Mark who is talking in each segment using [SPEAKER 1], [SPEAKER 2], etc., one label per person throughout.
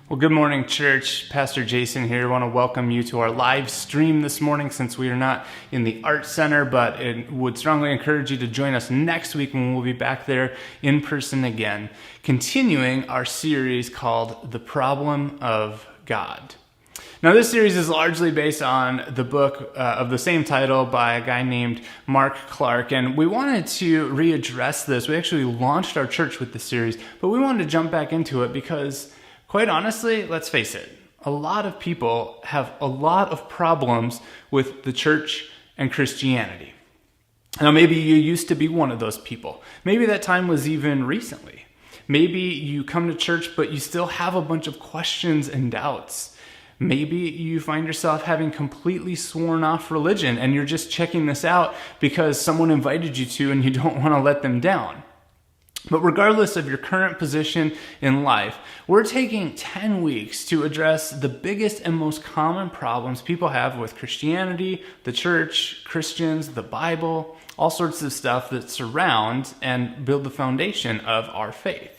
[SPEAKER 1] Well, good morning, church. Pastor Jason here. I want to welcome you to our live stream this morning since we are not in the Art Center, but it would strongly encourage you to join us next week when we'll be back there in person again, continuing our series called The Problem of God. Now, this series is largely based on the book of the same title by a guy named Mark Clark, and we wanted to readdress this. We actually launched our church with this series, but we wanted to jump back into it because, quite honestly, let's face it, a lot of people have a lot of problems with the church and Christianity. Now, maybe you used to be one of those people. Maybe that time was even recently. Maybe you come to church, but you still have a bunch of questions and doubts. Maybe you find yourself having completely sworn off religion and you're just checking this out because someone invited you to and you don't want to let them down. But regardless of your current position in life, we're taking 10 weeks to address the biggest and most common problems people have with Christianity, the church, Christians, the Bible, all sorts of stuff that surround and build the foundation of our faith.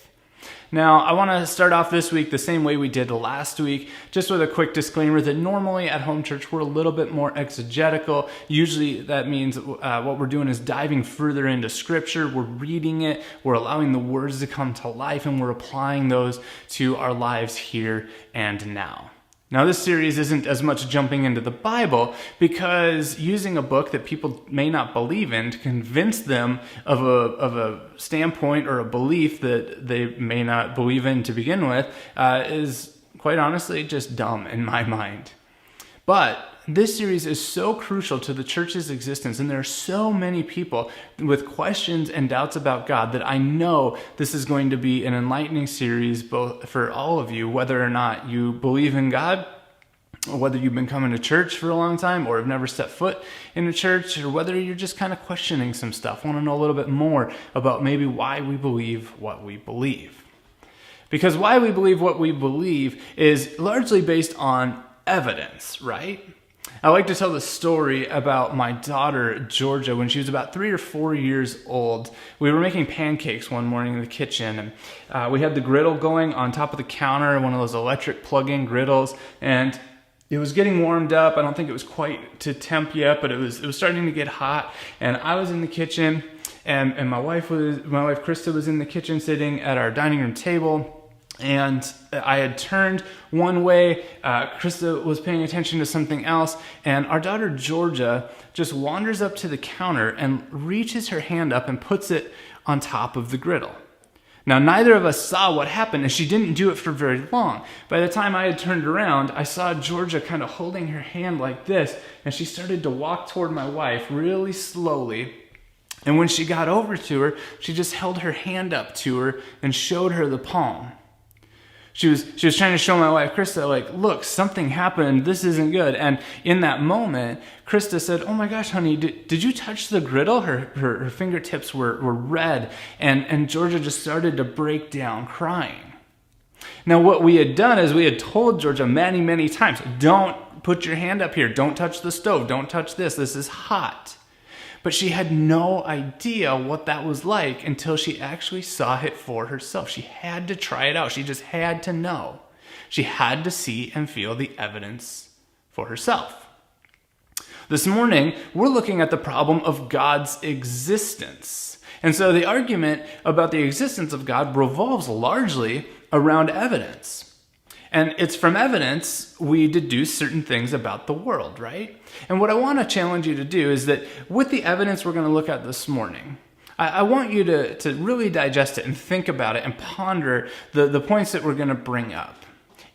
[SPEAKER 1] Now, I want to start off this week the same way we did last week, just with a quick disclaimer that normally at Home Church we're a little bit more exegetical. Usually that means what we're doing is diving further into Scripture. We're reading it, we're allowing the words to come to life, and we're applying those to our lives here and now. Now, this series isn't as much jumping into the Bible because using a book that people may not believe in to convince them of a standpoint or a belief that they may not believe in to begin with is, quite honestly, just dumb in my mind. But this series is so crucial to the church's existence, and there are so many people with questions and doubts about God that I know this is going to be an enlightening series both for all of you, whether or not you believe in God, or whether you've been coming to church for a long time or have never stepped foot in a church, or whether you're just kind of questioning some stuff, want to know a little bit more about maybe why we believe what we believe. Because why we believe what we believe is largely based on evidence, right? I like to tell the story about my daughter, Georgia, when she was about 3 or 4 years old. We were making pancakes one morning in the kitchen, and we had the griddle going on top of the counter, one of those electric plug-in griddles, and it was getting warmed up. I don't think it was quite to temp yet, but it was starting to get hot, and I was in the kitchen, and my wife Krista was in the kitchen sitting at our dining room table. And I had turned one way, Krista was paying attention to something else, and our daughter Georgia just wanders up to the counter and reaches her hand up and puts it on top of the griddle. Now, neither of us saw what happened, and she didn't do it for very long. By the time I had turned around, I saw Georgia kind of holding her hand like this, and she started to walk toward my wife really slowly. And when she got over to her, she just held her hand up to her and showed her the palm. She was trying to show my wife, Krista, like, look, something happened. This isn't good. And in that moment, Krista said, oh my gosh, honey, did you touch the griddle? Her fingertips were red. And Georgia just started to break down crying. Now, what we had done is we had told Georgia many, many times, don't put your hand up here. Don't touch the stove. Don't touch this. This is hot. But she had no idea what that was like until she actually saw it for herself. She had to try it out. She just had to know. She had to see and feel the evidence for herself. This morning, we're looking at the problem of God's existence. And so the argument about the existence of God revolves largely around evidence. And it's from evidence we deduce certain things about the world, right? And what I want to challenge you to do is that with the evidence we're going to look at this morning, I want you to really digest it and think about it and ponder the points that we're going to bring up,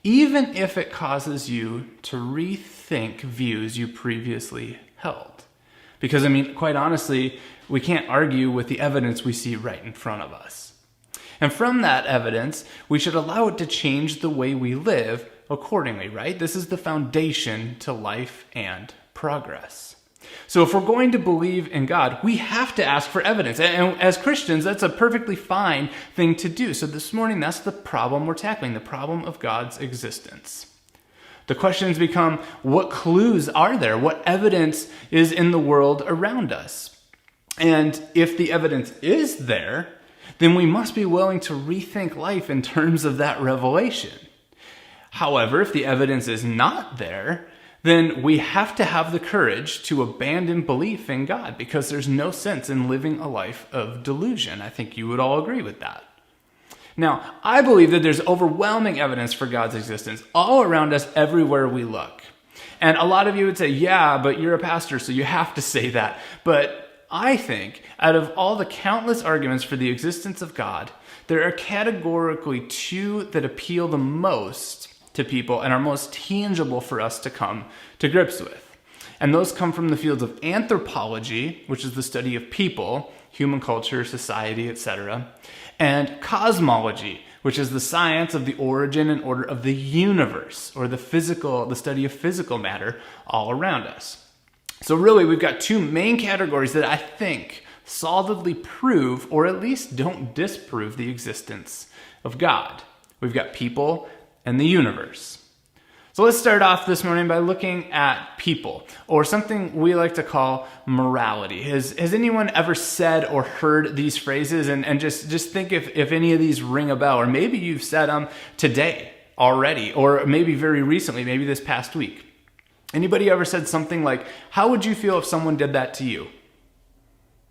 [SPEAKER 1] even if it causes you to rethink views you previously held. Because, I mean, quite honestly, we can't argue with the evidence we see right in front of us. And from that evidence, we should allow it to change the way we live accordingly, right? This is the foundation to life and progress. So if we're going to believe in God, we have to ask for evidence. And as Christians, that's a perfectly fine thing to do. So this morning, that's the problem we're tackling, the problem of God's existence. The questions become, what clues are there? What evidence is in the world around us? And if the evidence is there, then we must be willing to rethink life in terms of that revelation. However, if the evidence is not there, then we have to have the courage to abandon belief in God, because there's no sense in living a life of delusion. I think you would all agree with that. Now, I believe that there's overwhelming evidence for God's existence all around us, everywhere we look. And a lot of you would say, yeah, but you're a pastor, so you have to say that. But I think out of all the countless arguments for the existence of God, there are categorically two that appeal the most to people and are most tangible for us to come to grips with. And those come from the fields of anthropology, which is the study of people, human culture, society, etc., and cosmology, which is the science of the origin and order of the universe, or the study of physical matter all around us. So really, we've got two main categories that I think solidly prove, or at least don't disprove, the existence of God. We've got people and the universe. So let's start off this morning by looking at people, or something we like to call morality. Has anyone ever said or heard these phrases? And just think if any of these ring a bell, or maybe you've said them today already, or maybe very recently, maybe this past week. Anybody ever said something like, how would you feel if someone did that to you?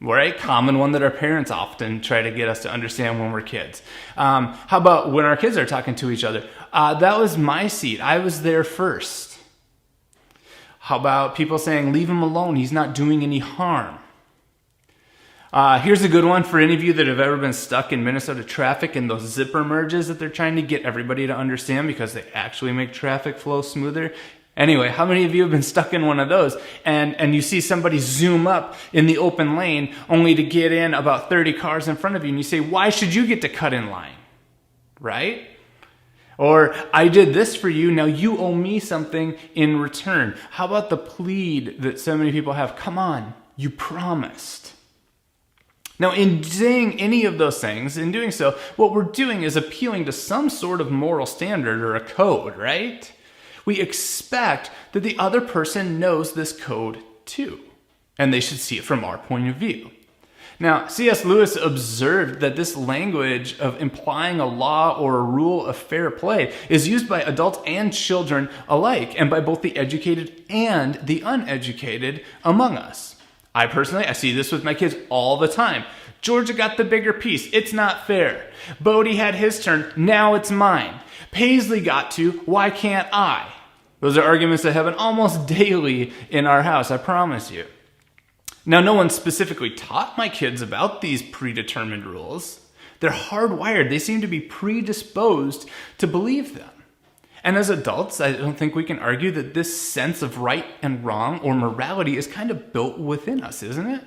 [SPEAKER 1] Right? Common one that our parents often try to get us to understand when we're kids. How about when our kids are talking to each other? That was my seat. I was there first. How about people saying, leave him alone, he's not doing any harm? Here's a good one for any of you that have ever been stuck in Minnesota traffic and those zipper merges that they're trying to get everybody to understand because they actually make traffic flow smoother. Anyway, how many of you have been stuck in one of those and you see somebody zoom up in the open lane only to get in about 30 cars in front of you, and you say, why should you get to cut in line? Right? Or, I did this for you, now you owe me something in return. How about the plead that so many people have? Come on, you promised. Now, in saying any of those things, in doing so, what we're doing is appealing to some sort of moral standard or a code, right? We expect that the other person knows this code too, and they should see it from our point of view. Now, C.S. Lewis observed that this language of implying a law or a rule of fair play is used by adults and children alike, and by both the educated and the uneducated among us. I see this with my kids all the time. Georgia got the bigger piece. It's not fair. Bodie had his turn. Now it's mine. Paisley got to. Why can't I? Those are arguments that happen almost daily in our house, I promise you. Now, no one specifically taught my kids about these predetermined rules. They're hardwired. They seem to be predisposed to believe them. And as adults, I don't think we can argue that this sense of right and wrong or morality is kind of built within us, isn't it?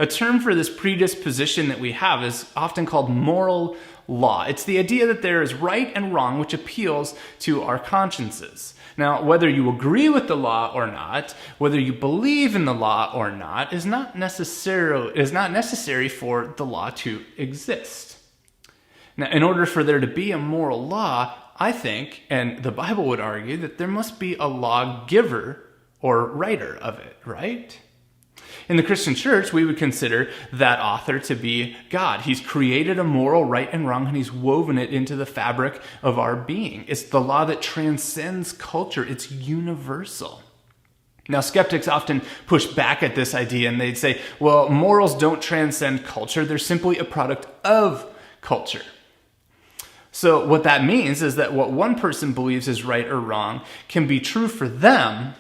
[SPEAKER 1] A term for this predisposition that we have is often called moral law. It's the idea that there is right and wrong which appeals to our consciences. Now, whether you agree with the law or not, whether you believe in the law or not, is not necessary for the law to exist. Now, in order for there to be a moral law, I think, and the Bible would argue, that there must be a lawgiver or writer of it, right? In the Christian church, we would consider that author to be God. He's created a moral right and wrong, and he's woven it into the fabric of our being. It's the law that transcends culture. It's universal. Now, skeptics often push back at this idea, and they'd say, well, morals don't transcend culture. They're simply a product of culture. So what that means is that what one person believes is right or wrong can be true for them,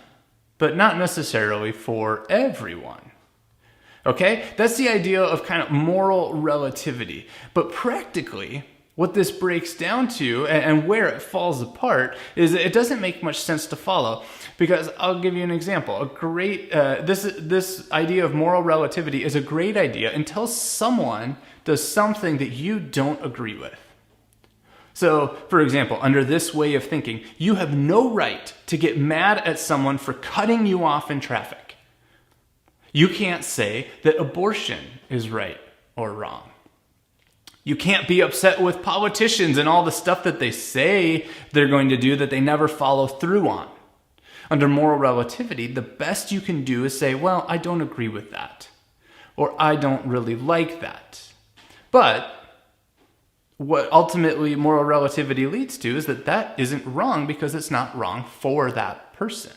[SPEAKER 1] but not necessarily for everyone. Okay? That's the idea of kind of moral relativity. But practically, what this breaks down to and where it falls apart is that it doesn't make much sense to follow. Because I'll give you an example. This idea of moral relativity is a great idea until someone does something that you don't agree with. So, for example, under this way of thinking, you have no right to get mad at someone for cutting you off in traffic. You can't say that abortion is right or wrong. You can't be upset with politicians and all the stuff that they say they're going to do that they never follow through on. Under moral relativity, the best you can do is say, well, I don't agree with that, or I don't really like that. But what ultimately moral relativity leads to is that that isn't wrong because it's not wrong for that person.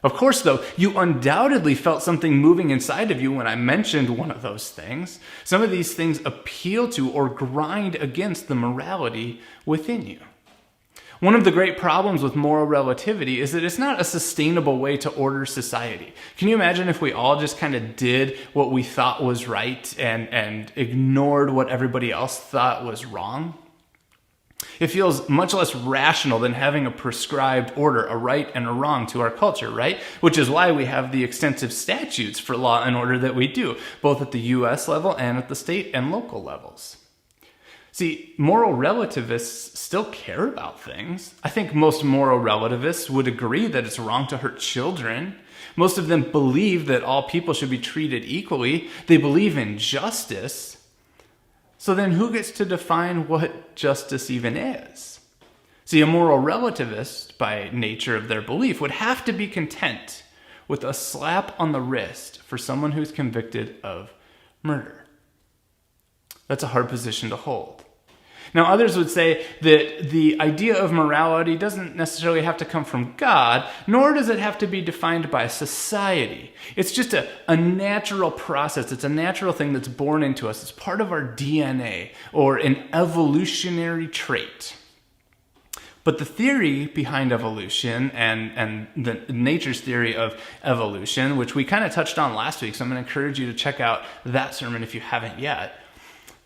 [SPEAKER 1] Of course, though, you undoubtedly felt something moving inside of you when I mentioned one of those things. Some of these things appeal to or grind against the morality within you. One of the great problems with moral relativity is that it's not a sustainable way to order society. Can you imagine if we all just kind of did what we thought was right and ignored what everybody else thought was wrong? It feels much less rational than having a prescribed order, a right and a wrong to our culture, right? Which is why we have the extensive statutes for law and order that we do, both at the US level and at the state and local levels. See, moral relativists still care about things. I think most moral relativists would agree that it's wrong to hurt children. Most of them believe that all people should be treated equally. They believe in justice. So then who gets to define what justice even is? See, a moral relativist, by nature of their belief, would have to be content with a slap on the wrist for someone who's convicted of murder. That's a hard position to hold. Now, others would say that the idea of morality doesn't necessarily have to come from God, nor does it have to be defined by society. It's just a natural process. It's a natural thing that's born into us. It's part of our DNA, or an evolutionary trait. But the theory behind evolution and the nature's theory of evolution, which we kind of touched on last week, so I'm going to encourage you to check out that sermon if you haven't yet.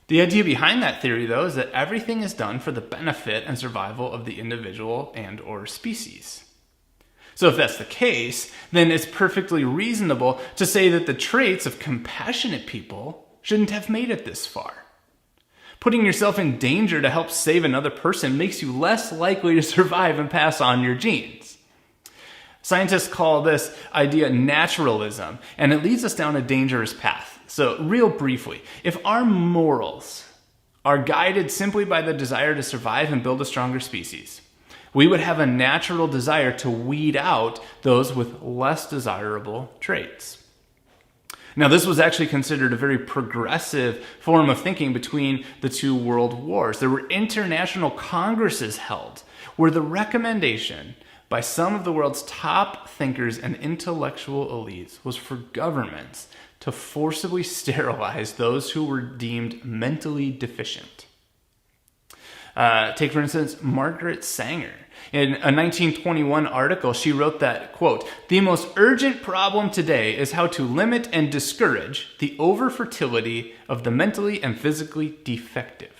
[SPEAKER 1] The idea behind that theory, though, is that everything is done for the benefit and survival of the individual and or species. So if that's the case, then it's perfectly reasonable to say that the traits of compassionate people shouldn't have made it this far. Putting yourself in danger to help save another person makes you less likely to survive and pass on your genes. Scientists call this idea naturalism, and it leads us down a dangerous path. So real briefly, if our morals are guided simply by the desire to survive and build a stronger species, we would have a natural desire to weed out those with less desirable traits. Now, this was actually considered a very progressive form of thinking between the two world wars. There were international congresses held where the recommendation by some of the world's top thinkers and intellectual elites was for governments to forcibly sterilize those who were deemed mentally deficient. Take, for instance, Margaret Sanger. In a 1921 article, she wrote that, quote, "The most urgent problem today is how to limit and discourage the overfertility of the mentally and physically defective."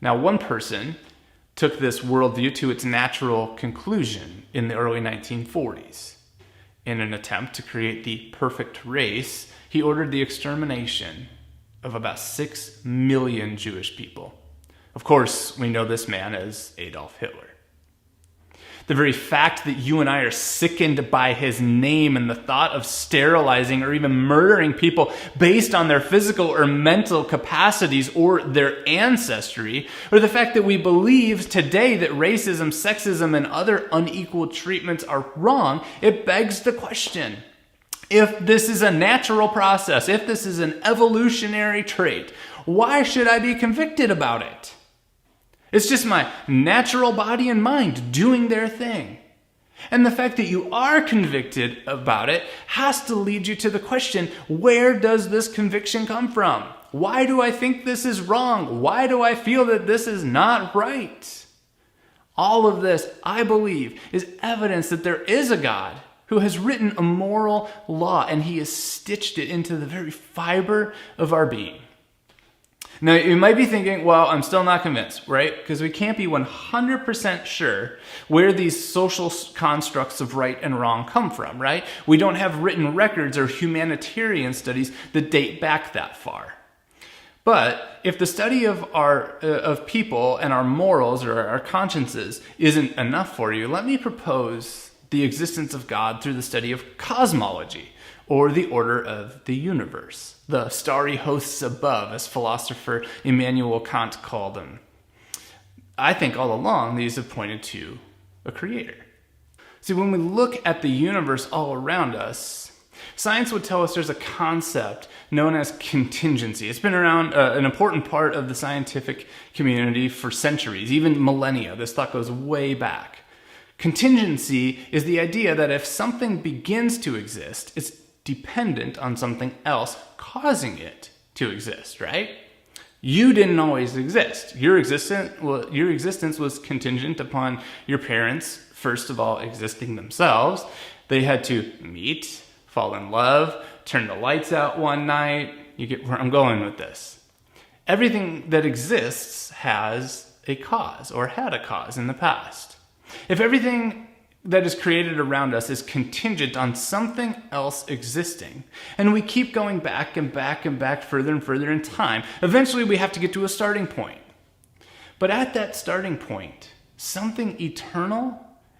[SPEAKER 1] Now, one person took this worldview to its natural conclusion in the early 1940s. In an attempt to create the perfect race, he ordered the extermination of about 6 million Jewish people. Of course, we know this man as Adolf Hitler. The very fact that you and I are sickened by his name and the thought of sterilizing or even murdering people based on their physical or mental capacities or their ancestry, or the fact that we believe today that racism, sexism, and other unequal treatments are wrong, it begs the question, if this is a natural process, if this is an evolutionary trait, why should I be convicted about it? It's just my natural body and mind doing their thing. And the fact that you are convicted about it has to lead you to the question, where does this conviction come from? Why do I think this is wrong? Why do I feel that this is not right? All of this, I believe, is evidence that there is a God who has written a moral law, and he has stitched it into the very fiber of our being. Now, you might be thinking, well, I'm still not convinced, right? Because we can't be 100% sure where these social constructs of right and wrong come from, right? We don't have written records or humanitarian studies that date back that far. But if the study of people and our morals or our consciences isn't enough for you, let me propose the existence of God through the study of cosmology, or the order of the universe, the starry hosts above, as philosopher Immanuel Kant called them. I think all along these have pointed to a creator. See, when we look at the universe all around us, Science would tell us there's a concept known as contingency. It's been around an important part of the scientific community for centuries, even millennia. This thought goes way back. Contingency is the idea that if something begins to exist, it's dependent on something else causing it to exist, right? You didn't always exist. Your existence was contingent upon your parents, first of all, existing themselves. They had to meet, fall in love, turn the lights out one night. You get where I'm going with this. Everything that exists has a cause or had a cause in the past. If everything that is created around us is contingent on something else existing, and we keep going back and back and back further and further in time, eventually we have to get to a starting point. But at that starting point, something eternal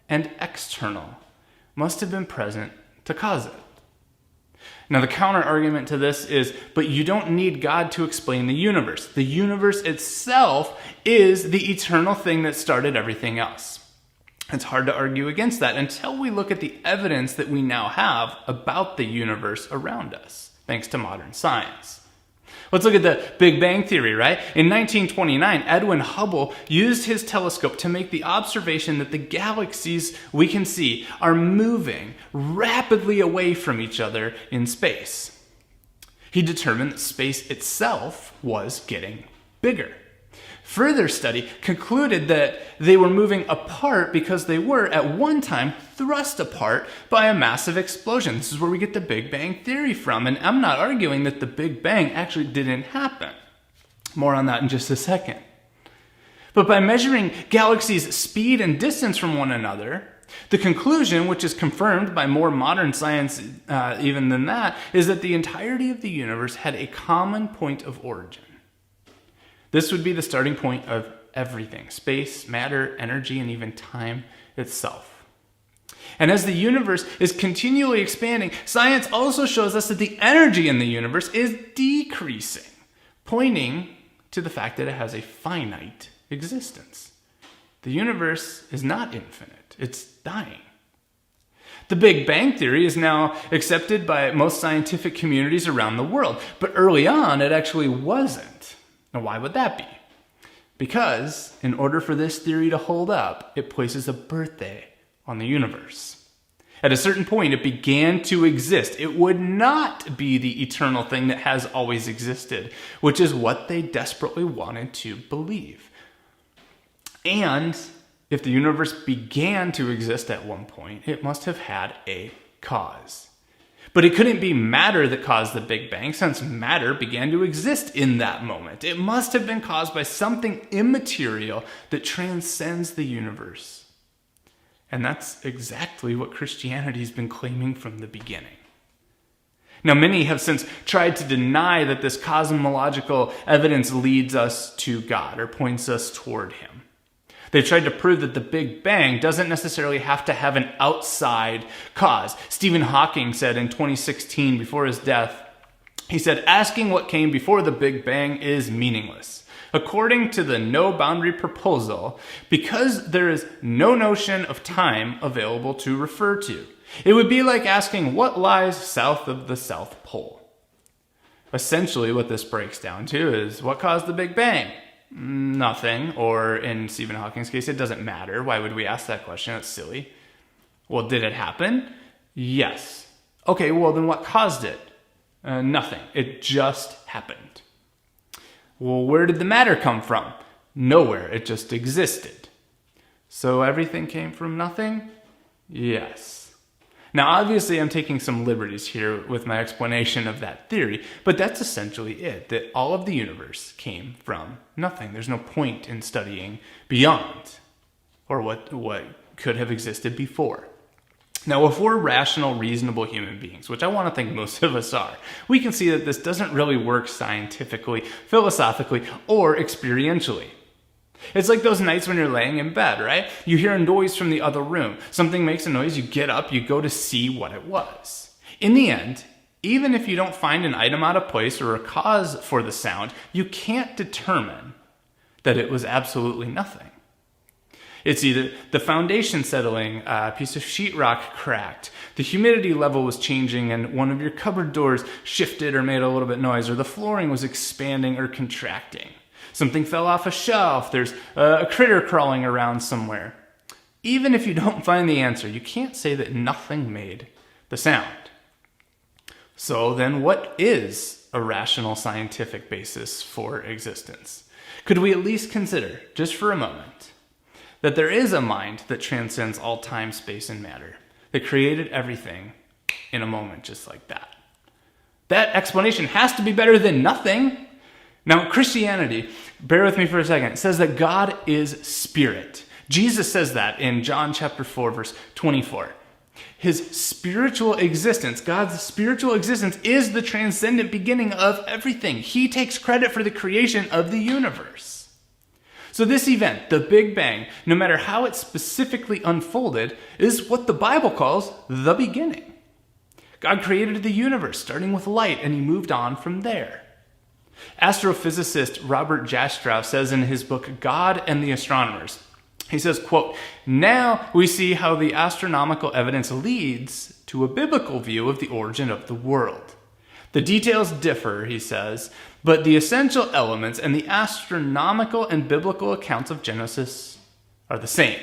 [SPEAKER 1] and external must have been present to cause it. Now, the counter argument to this is, but you don't need God to explain the universe. The universe itself is the eternal thing that started everything else. It's hard to argue against that until we look at the evidence that we now have about the universe around us, thanks to modern science. Let's look at the Big Bang Theory, right? In 1929, Edwin Hubble used his telescope to make the observation that the galaxies we can see are moving rapidly away from each other in space. He determined that space itself was getting bigger. Further study concluded that they were moving apart because they were, at one time, thrust apart by a massive explosion. This is where we get the Big Bang Theory from, and I'm not arguing that the Big Bang actually didn't happen. More on that in just a second. But by measuring galaxies' speed and distance from one another, the conclusion, which is confirmed by more modern science even than that, is that the entirety of the universe had a common point of origin. This would be the starting point of everything: space, matter, energy, and even time itself. And as the universe is continually expanding, science also shows us that the energy in the universe is decreasing, pointing to the fact that it has a finite existence. The universe is not infinite, it's dying. The Big Bang Theory is now accepted by most scientific communities around the world, but early on it actually wasn't. Now, why would that be? Because in order for this theory to hold up, it places a birthday on the universe. At a certain point, it began to exist. It would not be the eternal thing that has always existed, which is what they desperately wanted to believe. And if the universe began to exist at one point, it must have had a cause. But it couldn't be matter that caused the Big Bang, since matter began to exist in that moment. It must have been caused by something immaterial that transcends the universe. And that's exactly what Christianity has been claiming from the beginning. Now, many have since tried to deny that this cosmological evidence leads us to God or points us toward Him. They've tried to prove that the Big Bang doesn't necessarily have to have an outside cause. Stephen Hawking said in 2016, before his death, he said, "Asking what came before the Big Bang is meaningless. According to the no-boundary proposal, because there is no notion of time available to refer to. It would be like asking what lies south of the South Pole." Essentially, what this breaks down to is, what caused the Big Bang? Nothing, or in Stephen Hawking's case, it doesn't matter. Why would we ask that question? That's silly. Well, did it happen? Yes. Okay, well, then what caused it? Nothing. It just happened. Well, where did the matter come from? Nowhere. It just existed. So everything came from nothing? Yes. Now, obviously, I'm taking some liberties here with my explanation of that theory, but that's essentially it, that all of the universe came from nothing. There's no point in studying beyond, or what could have existed before. Now, if we're rational, reasonable human beings, which I want to think most of us are, we can see that this doesn't really work scientifically, philosophically, or experientially. It's like those nights when you're laying in bed, right? You hear a noise from the other room. Something makes a noise, you get up, you go to see what it was. In the end, even if you don't find an item out of place or a cause for the sound, you can't determine that it was absolutely nothing. It's either the foundation settling, a piece of sheetrock cracked, the humidity level was changing and one of your cupboard doors shifted or made a little bit noise, or the flooring was expanding or contracting. Something fell off a shelf, there's a critter crawling around somewhere. Even if you don't find the answer, you can't say that nothing made the sound. So then what is a rational scientific basis for existence? Could we at least consider, just for a moment, that there is a mind that transcends all time, space, and matter, that created everything in a moment just like that? That explanation has to be better than nothing. Now, Christianity, bear with me for a second, says that God is spirit. Jesus says that in John chapter 4, verse 24. His spiritual existence, God's spiritual existence, is the transcendent beginning of everything. He takes credit for the creation of the universe. So this event, the Big Bang, no matter how it specifically unfolded, is what the Bible calls the beginning. God created the universe, starting with light, and he moved on from there. Astrophysicist Robert Jastrow says in his book, God and the Astronomers, he says, quote, "Now we see how the astronomical evidence leads to a biblical view of the origin of the world. The details differ," he says, "but the essential elements and the astronomical and biblical accounts of Genesis are the same.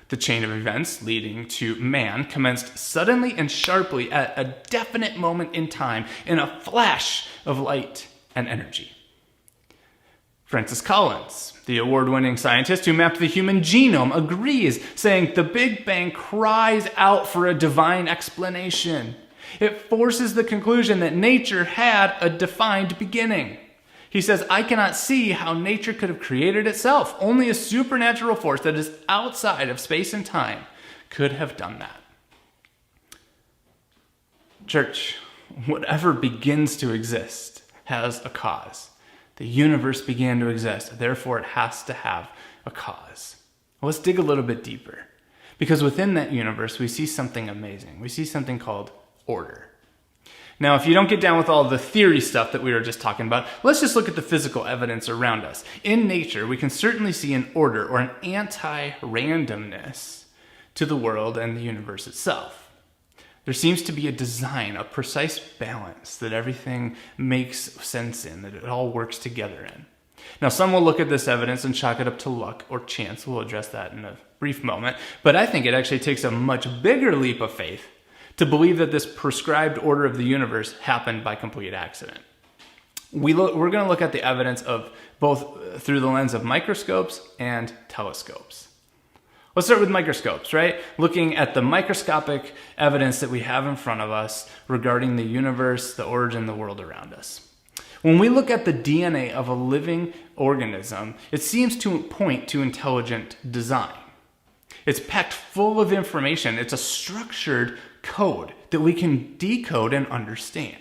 [SPEAKER 1] The chain of events leading to man commenced suddenly and sharply at a definite moment in time, in a flash of light and energy." Francis Collins, the award-winning scientist who mapped the human genome, agrees, saying the Big Bang cries out for a divine explanation. It forces the conclusion that nature had a defined beginning. He says, "I cannot see how nature could have created itself. Only a supernatural force that is outside of space and time could have done that." Church, whatever begins to exist has a cause. The universe began to exist, therefore it has to have a cause. Let's dig a little bit deeper, because within that universe we see something amazing. We see something called order. Now, if you don't get down with all the theory stuff that we were just talking about, let's just look at the physical evidence around us. In nature, we can certainly see an order or an anti-randomness to the world and the universe itself. There seems to be a design, a precise balance that everything makes sense in, that it all works together in. Now, some will look at this evidence and chalk it up to luck or chance. We'll address that in a brief moment. But I think it actually takes a much bigger leap of faith to believe that this prescribed order of the universe happened by complete accident. We're going to look at the evidence of both through the lens of microscopes and telescopes. Let's start with microscopes, right? Looking at the microscopic evidence that we have in front of us regarding the universe, the origin, the world around us. When we look at the DNA of a living organism, it seems to point to intelligent design. It's packed full of information. It's a structured code that we can decode and understand.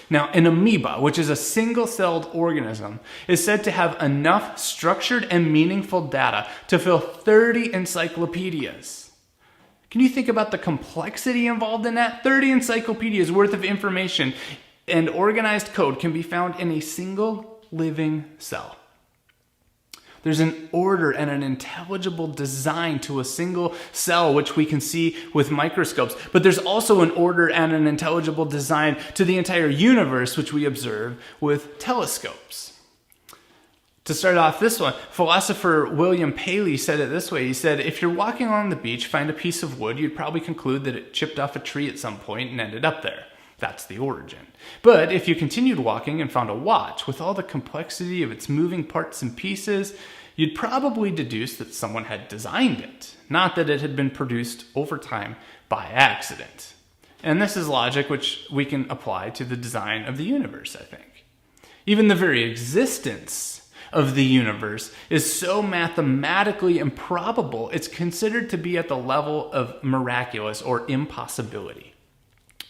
[SPEAKER 1] Now, an amoeba, which is a single-celled organism, is said to have enough structured and meaningful data to fill 30 encyclopedias. Can you think about the complexity involved in that? 30 encyclopedias worth of information and organized code can be found in a single living cell. There's an order and an intelligible design to a single cell, which we can see with microscopes. But there's also an order and an intelligible design to the entire universe, which we observe with telescopes. To start off this one, philosopher William Paley said it this way. He said, "If you're walking along the beach, find a piece of wood, you'd probably conclude that it chipped off a tree at some point and ended up there. That's the origin. But if you continued walking and found a watch with all the complexity of its moving parts and pieces, you'd probably deduce that someone had designed it, not that it had been produced over time by accident." And this is logic which we can apply to the design of the universe, I think. Even the very existence of the universe is so mathematically improbable, it's considered to be at the level of miraculous or impossibility.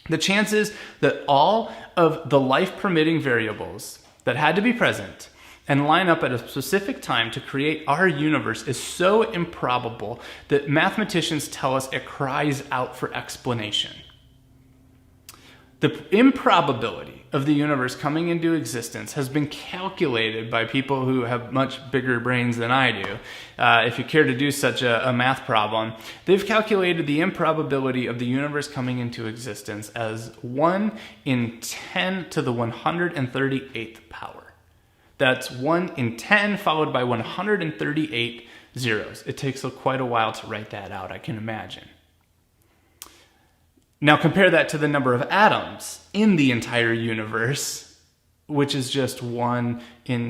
[SPEAKER 1] The chances that all of the life-permitting variables that had to be present and line up at a specific time to create our universe is so improbable that mathematicians tell us it cries out for explanation. The improbability of the universe coming into existence has been calculated by people who have much bigger brains than I do. If you care to do such a math problem, they've calculated the improbability of the universe coming into existence as 1 in 10 to the 138th power. That's 1 in 10 followed by 138 zeros. It takes quite a while to write that out, I can imagine. Now compare that to the number of atoms in the entire universe, which is just 10 to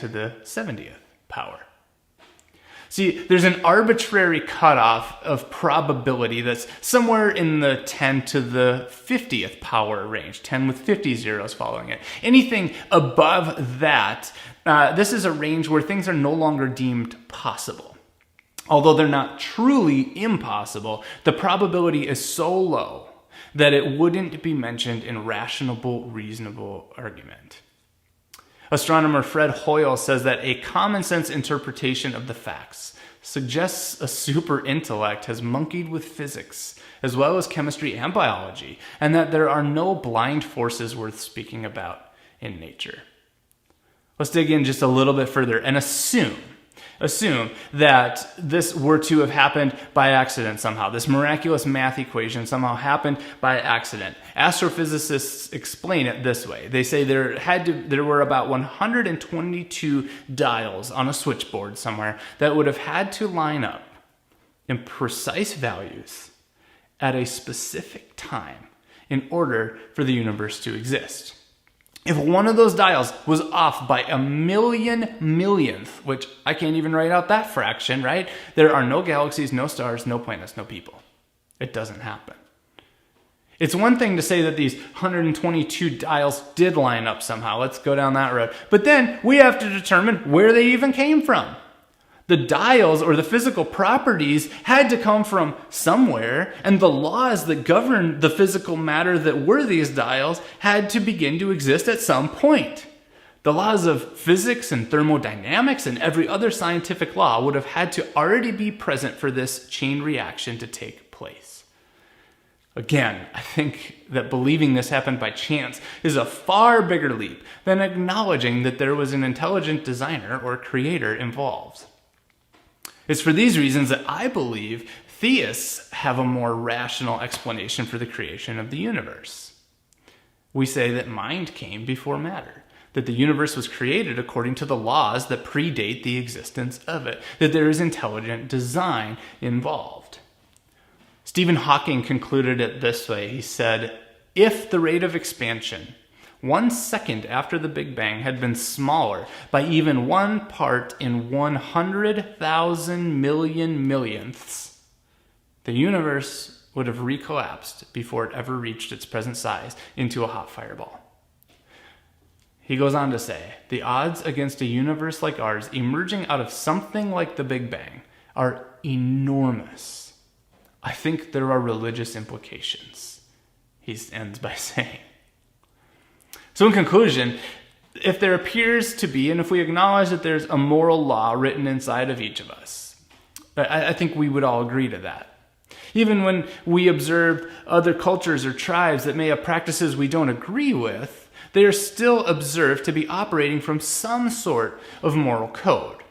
[SPEAKER 1] the 70th power. See, there's an arbitrary cutoff of probability that's somewhere in the 10 to the 50th power range, 10 with 50 zeros following it. Anything above that, this is a range where things are no longer deemed possible. Although they're not truly impossible, the probability is so low that it wouldn't be mentioned in rational, reasonable argument. Astronomer Fred Hoyle says that a common sense interpretation of the facts suggests a super intellect has monkeyed with physics, as well as chemistry and biology, and that there are no blind forces worth speaking about in nature. Let's dig in just a little bit further and assume that this were to have happened by accident somehow. This miraculous math equation somehow happened by accident. Astrophysicists explain it this way. They say there were about 122 dials on a switchboard somewhere that would have had to line up in precise values at a specific time in order for the universe to exist. If one of those dials was off by a millionth, which I can't even write out that fraction, right? There are no galaxies, no stars, no planets, no people. It doesn't happen. It's one thing to say that these 122 dials did line up somehow. Let's go down that road. But then we have to determine where they even came from. The dials, or the physical properties, had to come from somewhere, and the laws that govern the physical matter that were these dials had to begin to exist at some point. The laws of physics and thermodynamics and every other scientific law would have had to already be present for this chain reaction to take place. Again, I think that believing this happened by chance is a far bigger leap than acknowledging that there was an intelligent designer or creator involved. It's for these reasons that I believe theists have a more rational explanation for the creation of the universe. We say that mind came before matter, that the universe was created according to the laws that predate the existence of it, that there is intelligent design involved. Stephen Hawking concluded it this way. He said, if the rate of expansion 1 second after the Big Bang had been smaller by even 1 part in 100,000 million millionths, the universe would have recollapsed before it ever reached its present size into a hot fireball. He goes on to say, the odds against a universe like ours emerging out of something like the Big Bang are enormous. I think there are religious implications, he ends by saying. So in conclusion, if there appears to be, and if we acknowledge that there's a moral law written inside of each of us, I think we would all agree to that. Even when we observe other cultures or tribes that may have practices we don't agree with, they are still observed to be operating from some sort of moral code.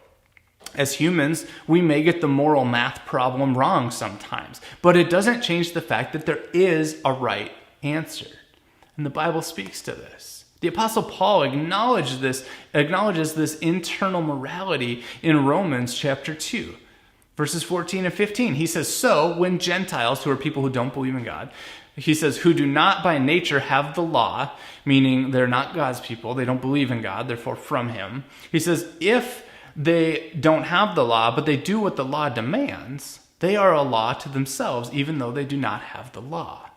[SPEAKER 1] As humans, we may get the moral math problem wrong sometimes, but it doesn't change the fact that there is a right answer. And the Bible speaks to this. The Apostle Paul acknowledges this internal morality in Romans chapter 2, verses 14 and 15. He says, so when Gentiles, who are people who don't believe in God, he says, who do not by nature have the law, meaning they're not God's people, they don't believe in God, therefore from him. He says, if they don't have the law, but they do what the law demands, they are a law to themselves, even though they do not have the law.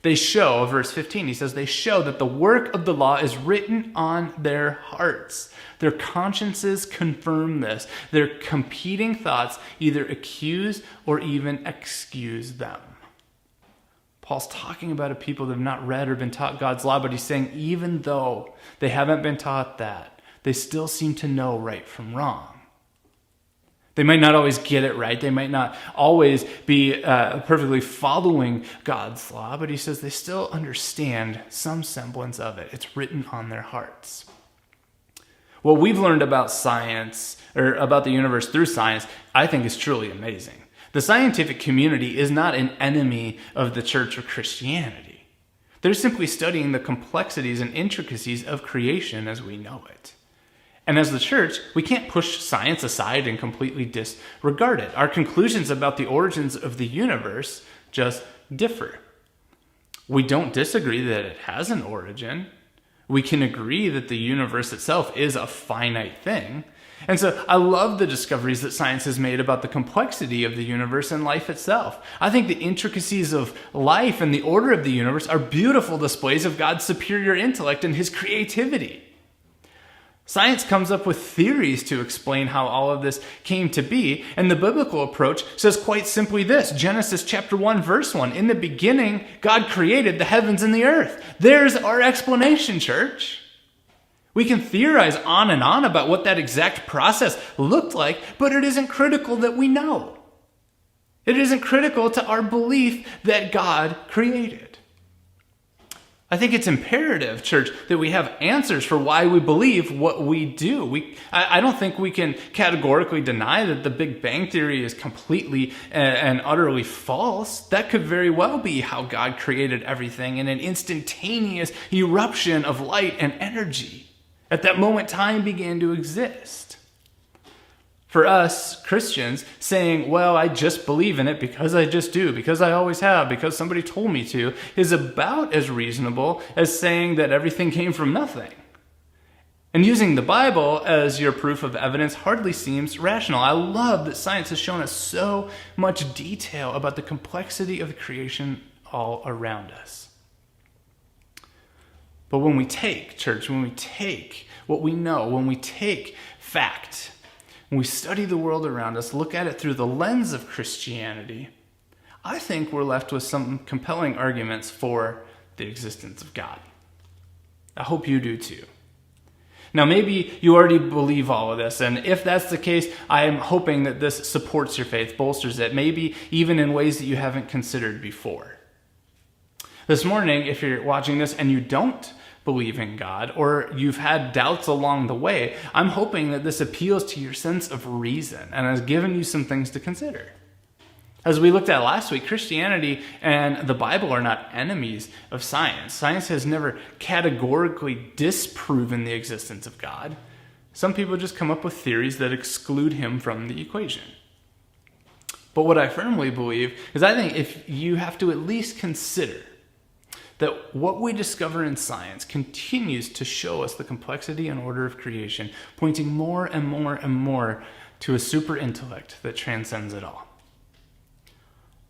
[SPEAKER 1] They show, verse 15, he says, they show that the work of the law is written on their hearts. Their consciences confirm this. Their competing thoughts either accuse or even excuse them. Paul's talking about a people that have not read or been taught God's law, but he's saying even though they haven't been taught that, they still seem to know right from wrong. They might not always get it right. They might not always be perfectly following God's law, but he says they still understand some semblance of it. It's written on their hearts. What we've learned about science, or about the universe through science, I think is truly amazing. The scientific community is not an enemy of the church or Christianity. They're simply studying the complexities and intricacies of creation as we know it. And as the church, we can't push science aside and completely disregard it. Our conclusions about the origins of the universe just differ. We don't disagree that it has an origin. We can agree that the universe itself is a finite thing. And so I love the discoveries that science has made about the complexity of the universe and life itself. I think the intricacies of life and the order of the universe are beautiful displays of God's superior intellect and his creativity. Science comes up with theories to explain how all of this came to be, and the biblical approach says quite simply this: Genesis chapter 1, verse 1, in the beginning, God created the heavens and the earth. There's our explanation, church. We can theorize on and on about what that exact process looked like, but it isn't critical that we know. It isn't critical to our belief that God created. I think it's imperative, church, that we have answers for why we believe what we do. I don't think we can categorically deny that the Big Bang Theory is completely and utterly false. That could very well be how God created everything in an instantaneous eruption of light and energy. At that moment, time began to exist. For us Christians, saying, well, I just believe in it because I just do, because I always have, because somebody told me to, is about as reasonable as saying that everything came from nothing. And using the Bible as your proof of evidence hardly seems rational. I love that science has shown us so much detail about the complexity of the creation all around us. But when we take, church, when we take what we know, when we take fact, when we study the world around us, look at it through the lens of Christianity, I think we're left with some compelling arguments for the existence of God. I hope you do too. Now, maybe you already believe all of this, and if that's the case, I am hoping that this supports your faith, bolsters it, maybe even in ways that you haven't considered before. This morning, if you're watching this and you don't believe in God, or you've had doubts along the way, I'm hoping that this appeals to your sense of reason and has given you some things to consider. As we looked at last week, Christianity and the Bible are not enemies of science. Science has never categorically disproven the existence of God. Some people just come up with theories that exclude him from the equation. But what I firmly believe is I think if you have to at least consider that what we discover in science continues to show us the complexity and order of creation, pointing more and more and more to a super intellect that transcends it all.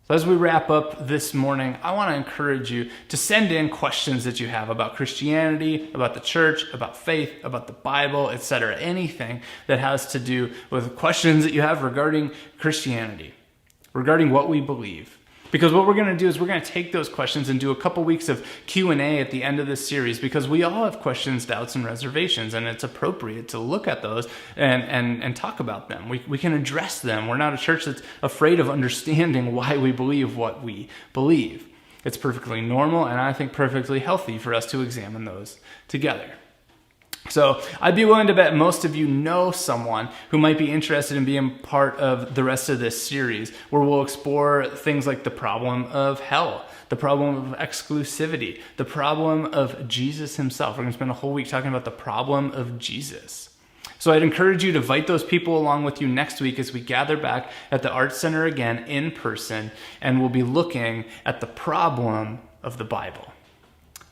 [SPEAKER 1] So as we wrap up this morning, I want to encourage you to send in questions that you have about Christianity, about the church, about faith, about the Bible, etc. Anything that has to do with questions that you have regarding Christianity, regarding what we believe. Because what we're going to do is we're going to take those questions and do a couple weeks of Q&A at the end of this series, because we all have questions, doubts, and reservations, and it's appropriate to look at those and talk about them. We can address them. We're not a church that's afraid of understanding why we believe what we believe. It's perfectly normal, and I think perfectly healthy for us to examine those together. So I'd be willing to bet most of you know someone who might be interested in being part of the rest of this series, where we'll explore things like the problem of hell, the problem of exclusivity, the problem of Jesus himself. We're going to spend a whole week talking about the problem of Jesus. So I'd encourage you to invite those people along with you next week as we gather back at the Arts Center again in person, and we'll be looking at the problem of the Bible.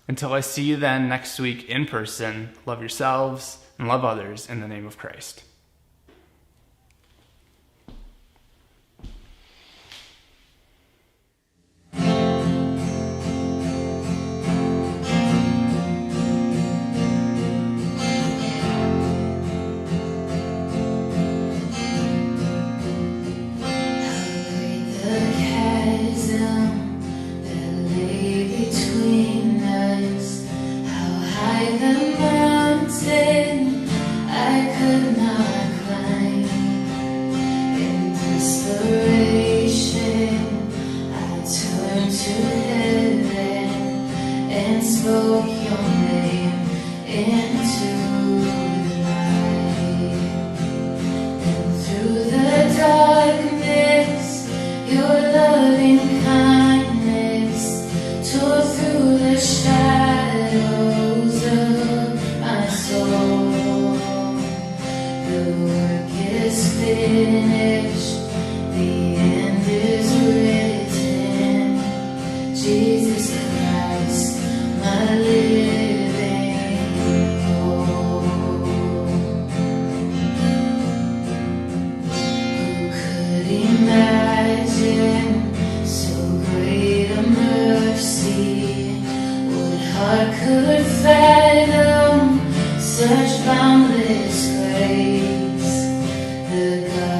[SPEAKER 1] Until I see you then next week in person, love yourselves and love others in the name of Christ.
[SPEAKER 2] The mountain I could not boundless grace, the God